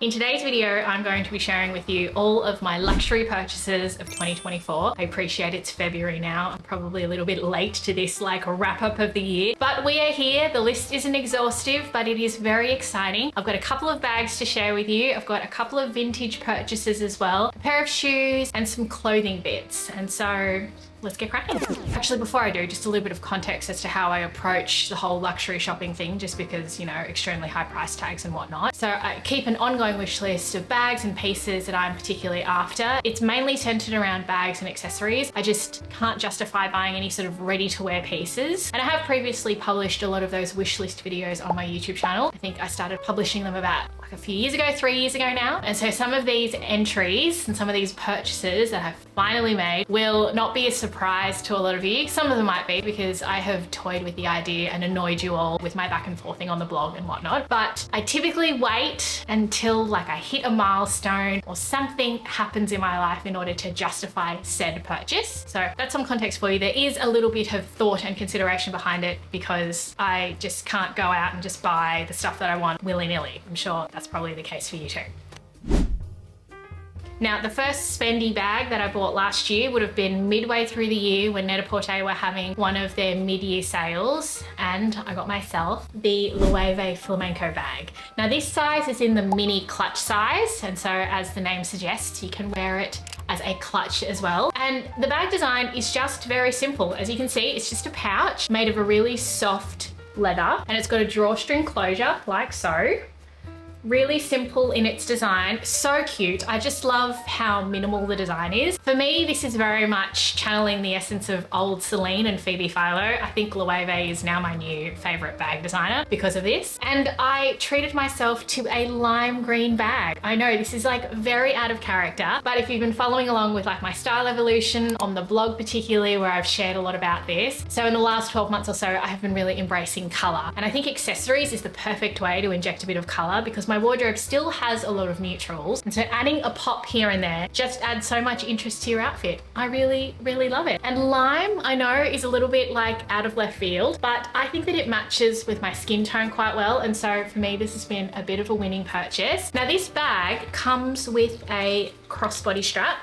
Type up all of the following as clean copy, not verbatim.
In today's video, I'm going to be sharing with you all of my luxury purchases of 2024. I appreciate it's February now. I'm probably a little bit late to this wrap up of the year, but we are here. The list isn't exhaustive, but it is very exciting. I've got a couple of bags to share with you. I've got a couple of vintage purchases as well, a pair of shoes and some clothing bits. And so let's get cracking. Actually, before I do, just a little bit of context as to how I approach the whole luxury shopping thing, just because, you know, extremely high price tags and whatnot. So I keep an ongoing wish list of bags and pieces that I'm particularly after. It's mainly centered around bags and accessories. I just can't justify buying any sort of ready to wear pieces. And I have previously published a lot of those wish list videos on my YouTube channel. I think I started publishing them about a few years ago, 3 years ago now. And so some of these entries and some of these purchases that I've finally made will not be a surprise to a lot of you. Some of them might be, because I have toyed with the idea and annoyed you all with my back and forthing on the blog and whatnot. But I typically wait until I hit a milestone or something happens in my life in order to justify said purchase. So that's some context for you. There is a little bit of thought and consideration behind it, because I just can't go out and just buy the stuff that I want willy-nilly. I'm sure that's probably the case for you too. Now, the first spendy bag that I bought last year would have been midway through the year when Net-a-Porter were having one of their mid-year sales, and I got myself the Loewe Flamenco bag. Now, this size is in the mini clutch size, and so as the name suggests, you can wear it as a clutch as well. And the bag design is just very simple. As you can see, it's just a pouch made of a really soft leather, and it's got a drawstring closure like so. Really simple in its design, so cute. I just love how minimal the design is. For me, this is very much channeling the essence of old Celine and Phoebe Philo. I think Loewe is now my new favorite bag designer because of this. And I treated myself to a lime green bag. I know this is very out of character, but if you've been following along with my style evolution on the blog particularly, where I've shared a lot about this. So in the last 12 months or so, I have been really embracing color. And I think accessories is the perfect way to inject a bit of color, because my wardrobe still has a lot of neutrals, and so adding a pop here and there just adds so much interest to your outfit. I really, really love it. And lime, I know, is a little bit out of left field, but I think that it matches with my skin tone quite well, and so for me this has been a bit of a winning purchase. Now, this bag comes with a crossbody strap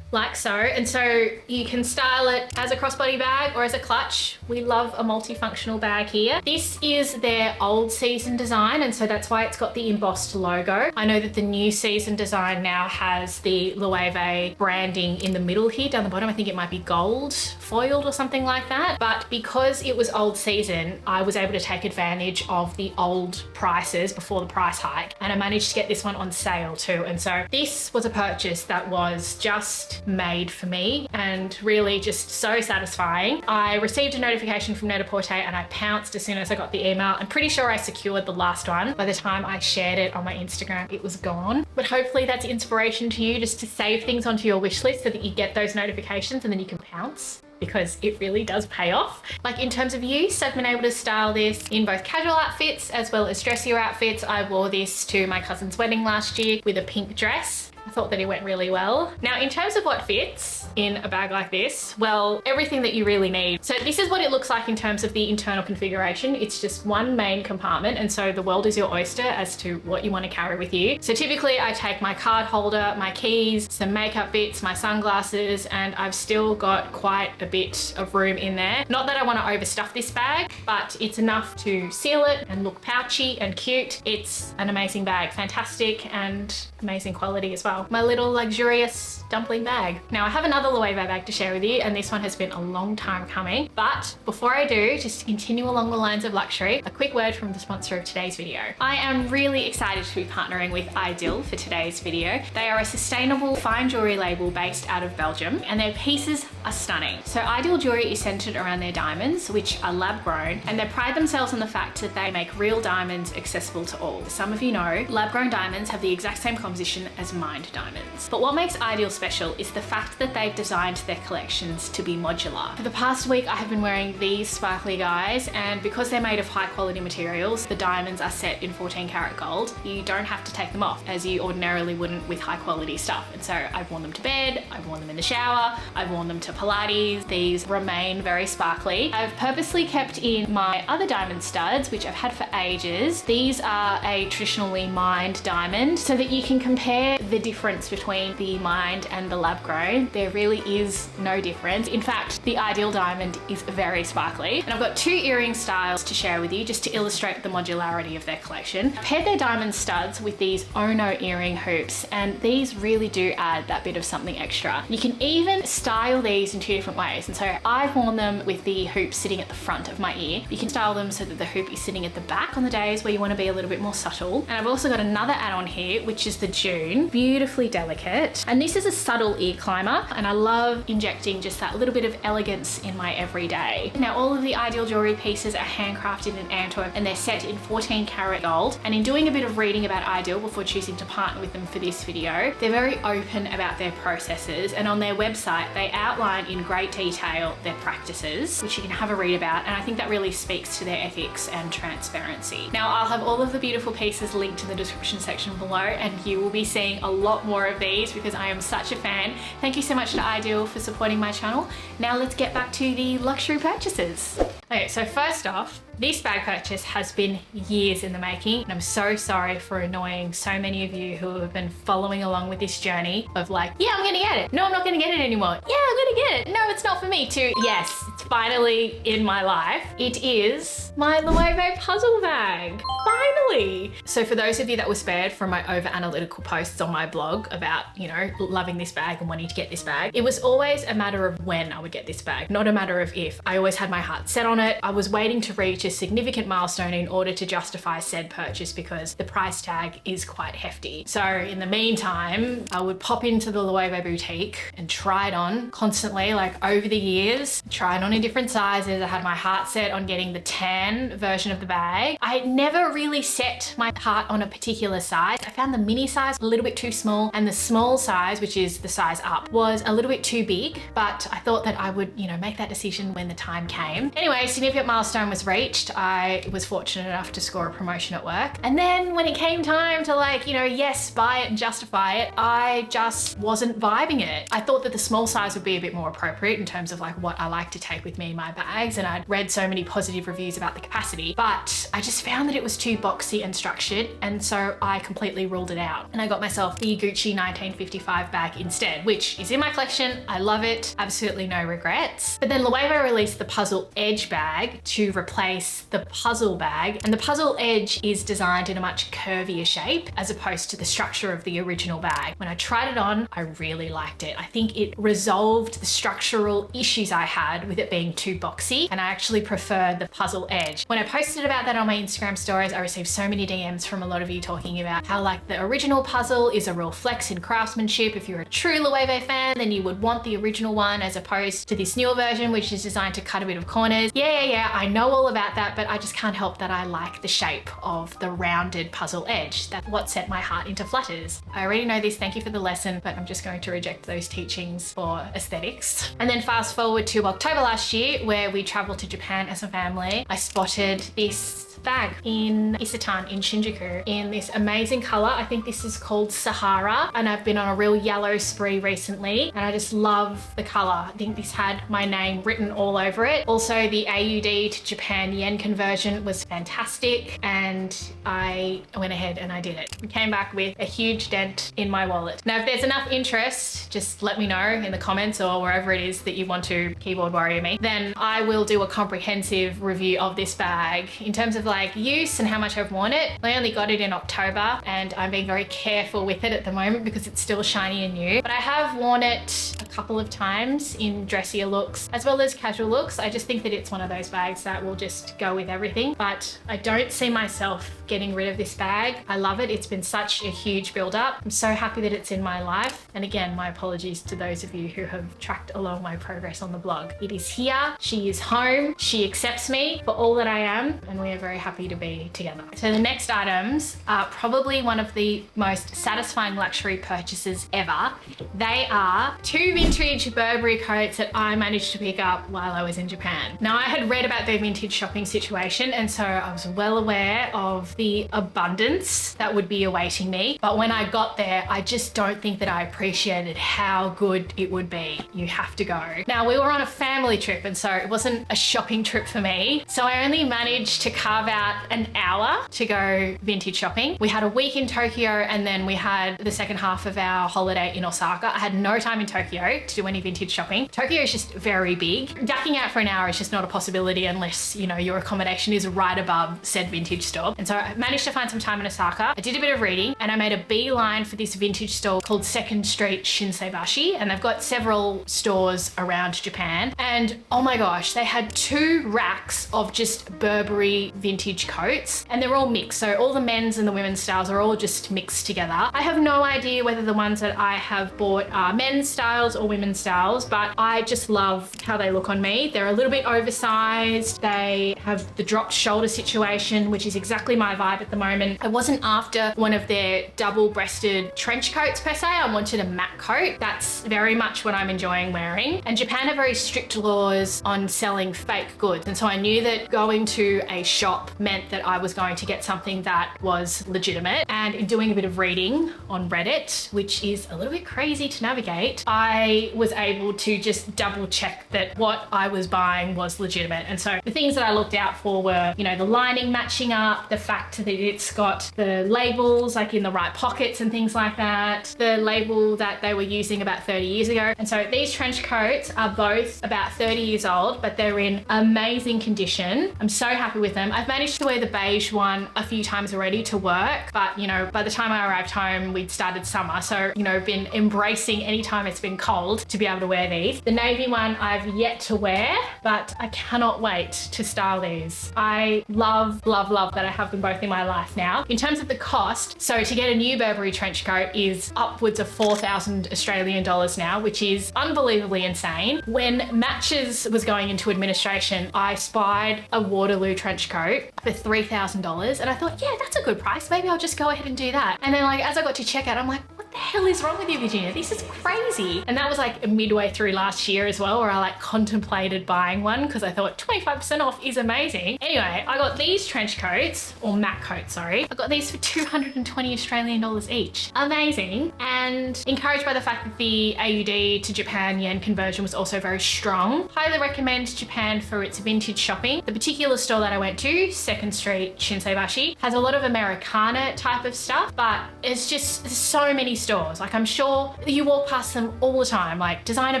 like so, and so you can style it as a crossbody bag or as a clutch. We love a multifunctional bag here. This is their old season design, and so that's why it's got the embossed logo. I know that the new season design now has the Loewe branding in the middle here down the bottom. I think it might be gold foiled or something like that, but because it was old season, I was able to take advantage of the old prices before the price hike, and I managed to get this one on sale too. And so this was a purchase that was just made for me and really just so satisfying. I received a notification from Net-a-Porter and I pounced as soon as I got the email. I'm pretty sure I secured the last one. By the time I shared it on my Instagram, it was gone. But hopefully that's inspiration to you, just to save things onto your wish list so that you get those notifications and then you can pounce, because it really does pay off. In terms of use, I've been able to style this in both casual outfits as well as dressier outfits. I wore this to my cousin's wedding last year with a pink dress. I thought that it went really well. Now, in terms of what fits in a bag like this, well, everything that you really need. So this is what it looks like in terms of the internal configuration. It's just one main compartment, and so the world is your oyster as to what you want to carry with you. So typically I take my card holder, my keys, some makeup bits, my sunglasses, and I've still got quite a bit of room in there. Not that I want to overstuff this bag, but it's enough to seal it and look pouchy and cute. It's an amazing bag, fantastic and amazing quality as well. My little luxurious dumpling bag. Now, I have another Loewe bag to share with you, and this one has been a long time coming. But before I do, just to continue along the lines of luxury, a quick word from the sponsor of today's video. I am really excited to be partnering with Idyl for today's video. They are a sustainable fine jewelry label based out of Belgium, and their pieces are stunning. So Idyl jewelry is centered around their diamonds, which are lab grown, and they pride themselves on the fact that they make real diamonds accessible to all. As some of you know, lab grown diamonds have the exact same composition as mine. mined diamonds. But what makes Idyl special is the fact that they've designed their collections to be modular. For the past week, I have been wearing these sparkly guys, and because they're made of high quality materials, the diamonds are set in 14 karat gold. You don't have to take them off as you ordinarily wouldn't with high quality stuff. And so I've worn them to bed, I've worn them in the shower, I've worn them to Pilates. These remain very sparkly. I've purposely kept in my other diamond studs, which I've had for ages. These are a traditionally mined diamond so that you can compare the difference between the mined and the lab grown. There really is no difference. In fact, the Idyl diamond is very sparkly. And I've got two earring styles to share with you just to illustrate the modularity of their collection. I paired their diamond studs with these Ono earring hoops, and these really do add that bit of something extra. You can even style these in two different ways. And so I've worn them with the hoop sitting at the front of my ear. You can style them so that the hoop is sitting at the back on the days where you want to be a little bit more subtle. And I've also got another add-on here, which is the June, beautifully delicate. And this is a subtle ear climber, and I love injecting just that little bit of elegance in my everyday. Now, all of the Idyl jewelry pieces are handcrafted in Antwerp, and they're set in 14 karat gold. And in doing a bit of reading about Idyl before choosing to partner with them for this video, they're very open about their processes, and on their website they outline in great detail their practices, which you can have a read about, and I think that really speaks to their ethics and transparency. Now, I'll have all of the beautiful pieces linked in the description section below, and you will be seeing a lot more of these because I am such a fan. Thank you so much to Idyl for supporting my channel. Now let's get back to the luxury purchases. Okay, so first off, this bag purchase has been years in the making, and I'm so sorry for annoying so many of you who have been following along with this journey of like, yeah, I'm gonna get it. No, I'm not gonna get it anymore. Yeah, I'm gonna get it. No, it's not for me to, yes, it's finally in my life. It is my Loewe puzzle bag. Finally. So for those of you that were spared from my over analytical posts on my blog about, you know, loving this bag and wanting to get this bag, it was always a matter of when I would get this bag, not a matter of if. I always had my heart set on it. I was waiting to reach a significant milestone in order to justify said purchase because the price tag is quite hefty. So in the meantime, I would pop into the Loewe boutique and try it on constantly, like over the years, try it on in different sizes. I had my heart set on getting the tan version of the bag. I never really set my heart on a particular size. I found the mini size a little bit too small, and the small size, which is the size up, was a little bit too big, but I thought that I would, you know, make that decision when the time came. Anyway, significant milestone was reached. I was fortunate enough to score a promotion at work. And then when it came time to, like, you know, yes, buy it and justify it, I just wasn't vibing it. I thought that the small size would be a bit more appropriate in terms of like what I like to take with me in my bags, and I'd read so many positive reviews about the capacity, but I just found that it was too boxy and structured, and so I completely ruled it out. And I got myself the Gucci 1955 bag instead, which is in my collection. I love it, absolutely no regrets. But then Loewe released the Puzzle Edge bag to replace the Puzzle bag, and the Puzzle Edge is designed in a much curvier shape as opposed to the structure of the original bag. When I tried it on, I really liked it. I think it resolved the structural issues I had with it being too boxy, and I actually preferred the Puzzle Edge. When I posted about that on my Instagram stories, I received so many DMs from a lot of you talking about how like the original puzzle is a real flex in craftsmanship. If you're a true Loewe fan, then you would want the original one as opposed to this newer version, which is designed to cut a bit of corners. Yeah, I know all about that, but I just can't help that I like the shape of the rounded Puzzle Edge. That's what set my heart into flutters. I already know this, thank you for the lesson, but I'm just going to reject those teachings for aesthetics. And then fast forward to October last year, where we traveled to Japan as a family. I spotted this bag in Isetan in Shinjuku in this amazing color. I think this is called Sahara, and I've been on a real yellow spree recently, and I just love the color. I think this had my name written all over it. Also, the AUD to Japan yen conversion was fantastic, and I went ahead and I did it. I came back with a huge dent in my wallet. Now, if there's enough interest, just let me know in the comments or wherever it is that you want to keyboard warrior me, then I will do a comprehensive review of this bag in terms of like use and how much I've worn it. I only got it in October, and I'm being very careful with it at the moment because it's still shiny and new, but I have worn it a couple of times in dressier looks as well as casual looks. I just think that it's one of those bags that will just go with everything, but I don't see myself getting rid of this bag. I love it. It's been such a huge build up. I'm so happy that it's in my life. And again, my apologies to those of you who have tracked along my progress on the blog. dog. It is here, she is home, she accepts me for all that I am, and we are very happy to be together. So the next items are probably one of the most satisfying luxury purchases ever. They are 2 vintage Burberry coats that I managed to pick up while I was in Japan. Now, I had read about their vintage shopping situation, and so I was well aware of the abundance that would be awaiting me. But when I got there, I just don't think that I appreciated how good it would be. You have to go. Now, we were on a family trip, and so it wasn't a shopping trip for me. So I only managed to carve out an hour to go vintage shopping. We had a week in Tokyo, and then we had the second half of our holiday in Osaka. I had no time in Tokyo to do any vintage shopping. Tokyo is just very big. Ducking out for an hour is just not a possibility unless, you know, your accommodation is right above said vintage store. And so I managed to find some time in Osaka. I did a bit of reading, and I made a beeline for this vintage store called 2nd Street Shinseibashi, and they've got several stores around Japan. And oh my gosh, they had 2 racks of just Burberry vintage coats, and they're all mixed. So all the men's and the women's styles are all just mixed together. I have no idea whether the ones that I have bought are men's styles or women's styles, but I just love how they look on me. They're a little bit oversized. They have the dropped shoulder situation, which is exactly my vibe at the moment. I wasn't after one of their double-breasted trench coats per se. I wanted a matte coat. That's very much what I'm enjoying wearing. And Japan have very strict laws on selling fake goods. And so I knew that going to a shop meant that I was going to get something that was legitimate. And in doing a bit of reading on Reddit, which is a little bit crazy to navigate, I was able to just double check that what I was buying was legitimate. And so the things that I looked out for were, you know, the lining matching up, the fact that it's got the labels like in the right pockets and things like that, the label that they were using about 30 years ago. And so these trench coats are both about 30 years old, but they're in amazing condition. I'm so happy with them. I've managed to wear the beige one a few times already to work, but you know, by the time I arrived home, we'd started summer. So, you know, been embracing any time it's been cold to be able to wear these. The navy one I've yet to wear, but I cannot wait to style these. I love, love, love that I have them both in my life now. In terms of the cost, so to get a new Burberry trench coat is upwards of 4,000 Australian dollars now, which is unbelievably insane. When Matches was going into administration, I spied a Waterloo trench coat for $3,000, and I thought, yeah, that's a good price. Maybe I'll just go ahead and do that. And then like, as I got to checkout, I'm like, what the hell is wrong with you, Virginia? This is crazy. And that was like midway through last year as well, where I like contemplated buying one because I thought 25% off is amazing. Anyway, I got these trench coats, or matte coats, sorry. I got these for 220 Australian dollars each. Amazing. And encouraged by the fact that the AUD to Japan yen conversion was also very strong. Highly recommend Japan for its vintage shopping. The particular store that I went to, 2nd Street Shinseibashi, has a lot of Americana type of stuff, but it's just so many stores. Like, I'm sure you walk past them all the time, like designer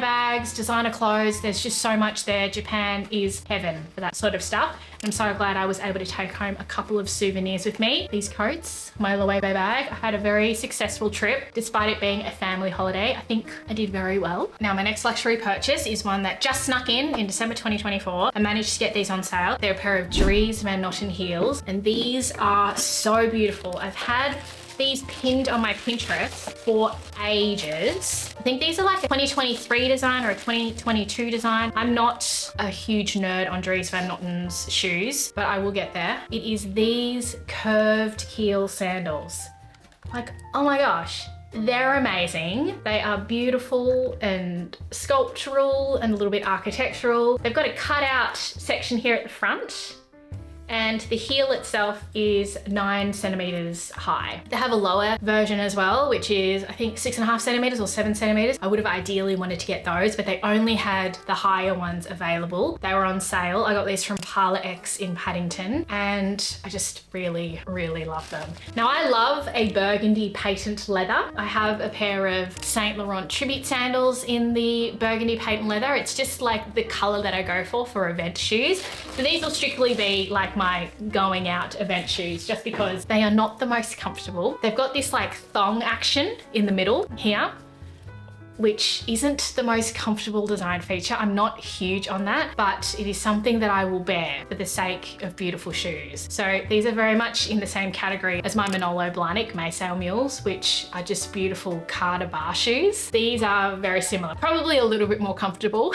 bags, designer clothes. There's just so much there. Japan is heaven for that sort of stuff. I'm so glad I was able to take home a couple of souvenirs with me. These coats, my Loewe bag. I had a very successful trip despite it being a family holiday. I think I did very well. Now, my next luxury purchase is one that just snuck in December 2024. I managed to get these on sale. They're a pair of Dries Van Noten heels, and these are so beautiful. I've had these pinned on my Pinterest for ages. I think these are like a 2023 design or a 2022 design. I'm not a huge nerd on Dries Van Noten's shoes, but I will get there. It is these curved heel sandals. Like, oh my gosh. They're amazing. They are beautiful and sculptural and a little bit architectural. They've got a cutout section here at the front, and the heel itself is 9 centimeters high. They have a lower version as well, which is I think 6.5 centimeters or 7 centimeters. I would have ideally wanted to get those, but they only had the higher ones available. They were on sale. I got these from Parlour X in Paddington, and I just really, really love them. Now, I love a burgundy patent leather. I have a pair of Saint Laurent tribute sandals in the burgundy patent leather. It's just like the color that I go for event shoes. So these will strictly be like my going out event shoes, just because they are not the most comfortable. They've got this like thong action in the middle here, which isn't the most comfortable design feature. I'm not huge on that, but it is something that I will bear for the sake of beautiful shoes. So these are very much in the same category as my Manolo Blahnik Maysail Mules, which are just beautiful Carter bar shoes. These are very similar, probably a little bit more comfortable,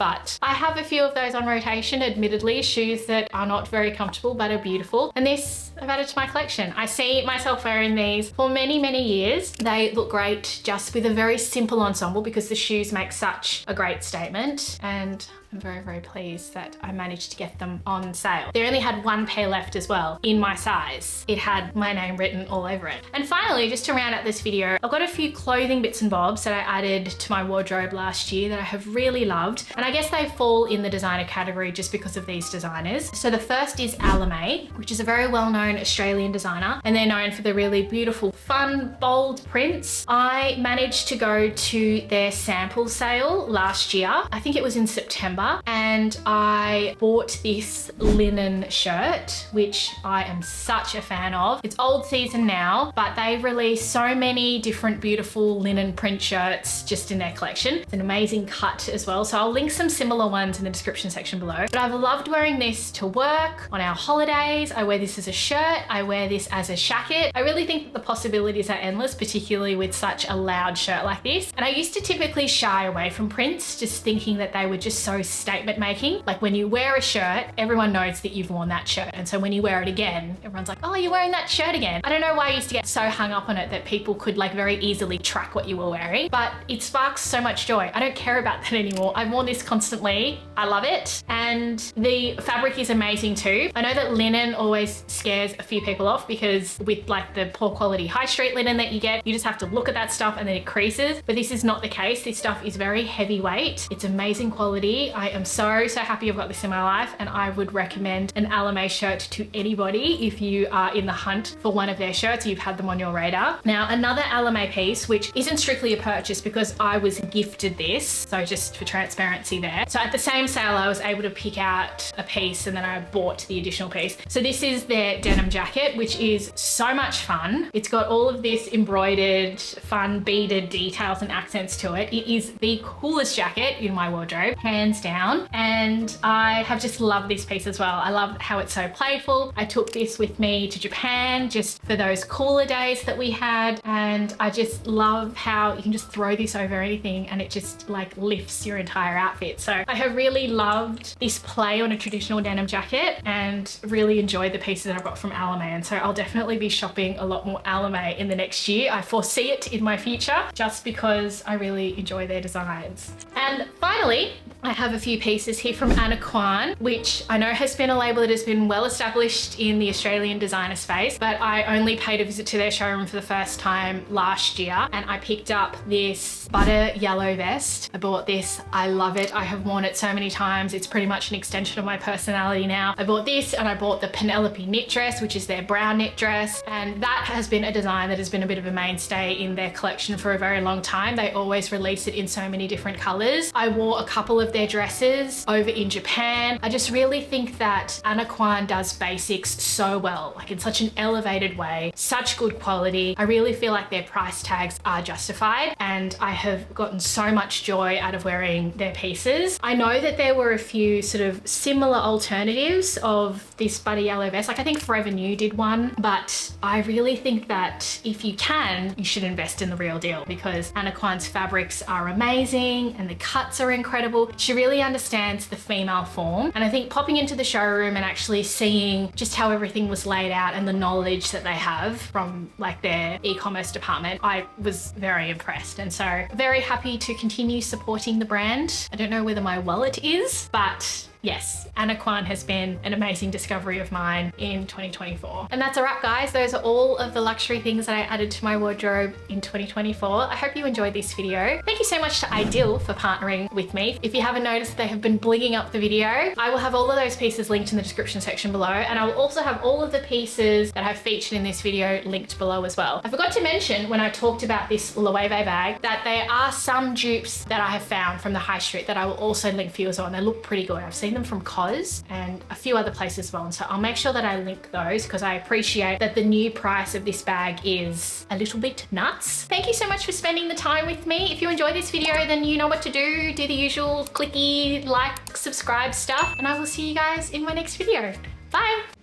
but I have a few of those on rotation, admittedly, shoes that are not very comfortable but are beautiful. And this I've added to my collection. I see myself wearing these for many, many years. They look great just with a very simple ensemble because the shoes make such a great statement. And I'm very, very pleased that I managed to get them on sale. They only had one pair left as well in my size. It had my name written all over it. And finally, just to round out this video, I've got a few clothing bits and bobs that I added to my wardrobe last year that I have really loved. And I guess they fall in the designer category just because of these designers. So the first is Loewe, which is a very well-known Australian designer, and they're known for the really beautiful, fun, bold prints. I managed to go to their sample sale last year. I think it was in September. And I bought this linen shirt, which I am such a fan of. It's old season now, but they've released so many different beautiful linen print shirts just in their collection. It's an amazing cut as well. So I'll link some similar ones in the description section below. But I've loved wearing this to work, on our holidays. I wear this as a shirt. I wear this as a jacket. I really think that the possibilities are endless, particularly with such a loud shirt like this. And I used to typically shy away from prints, just thinking that they were just so statement making. Like when you wear a shirt, everyone knows that you've worn that shirt. And so when you wear it again, everyone's like, oh, you're wearing that shirt again. I don't know why I used to get so hung up on it that people could like very easily track what you were wearing, but it sparks so much joy. I don't care about that anymore. I've worn this constantly. I love it. And the fabric is amazing too. I know that linen always scares a few people off because with like the poor quality high street linen that you get, you just have to look at that stuff and then it creases. But this is not the case. This stuff is very heavyweight. It's amazing quality. I am so happy I've got this in my life, and I would recommend an Loewe shirt to anybody if you are in the hunt for one of their shirts, you've had them on your radar. Now, another Loewe piece, which isn't strictly a purchase because I was gifted this, so just for transparency there. So at the same sale, I was able to pick out a piece and then I bought the additional piece. So this is their denim jacket, which is so much fun. It's got all of this embroidered, fun, beaded details and accents to it. It is the coolest jacket in my wardrobe, hands down. And I have just loved this piece as well. I love how it's so playful. I took this with me to Japan just for those cooler days that we had. And I just love how you can just throw this over anything and it just like lifts your entire outfit. So I have really loved this play on a traditional denim jacket and really enjoyed the pieces that I've got from Loewe. And so I'll definitely be shopping a lot more Loewe in the next year. I foresee it in my future just because I really enjoy their designs. And finally, I have a few pieces here from Anaquan, which I know has been a label that has been well established in the Australian designer space, but I only paid a visit to their showroom for the first time last year, and I picked up this butter yellow vest. I bought this, I love it. I have worn it so many times. It's pretty much an extension of my personality now. I bought this and I bought the Penelope knit dress, which is their brown knit dress, and that has been a design that has been a bit of a mainstay in their collection for a very long time. They always release it in so many different colors. I wore a couple of their dresses over in Japan. I just really think that Anaquan does basics so well, like in such an elevated way, such good quality. I really feel like their price tags are justified, and I have gotten so much joy out of wearing their pieces. I know that there were a few sort of similar alternatives of this butter yellow vest. Like I think Forever New did one, but I really think that if you can, you should invest in the real deal because Anaquan's fabrics are amazing and the cuts are incredible. She really understands the female form. And I think popping into the showroom and actually seeing just how everything was laid out and the knowledge that they have from like their e-commerce department, I was very impressed. And so very happy to continue supporting the brand. I don't know whether my wallet is, but yes, Anaquan has been an amazing discovery of mine in 2024. And that's a wrap, guys. Those are all of the luxury things that I added to my wardrobe in 2024. I hope you enjoyed this video. Thank you so much to Idyl for partnering with me. If you haven't noticed, they have been blinging up the video. I will have all of those pieces linked in the description section below, and I will also have all of the pieces that I've featured in this video linked below as well. I forgot to mention when I talked about this Loewe bag that there are some dupes that I have found from the high street that I will also link for you as well, and they look pretty good. I've seen them from COS and a few other places as well, and so I'll make sure that I link those because I appreciate that the new price of this bag is a little bit nuts. Thank you so much for spending the time with me. If you enjoyed this video, then you know what to do. Do the usual clicky, like, subscribe stuff, and I will see you guys in my next video. Bye!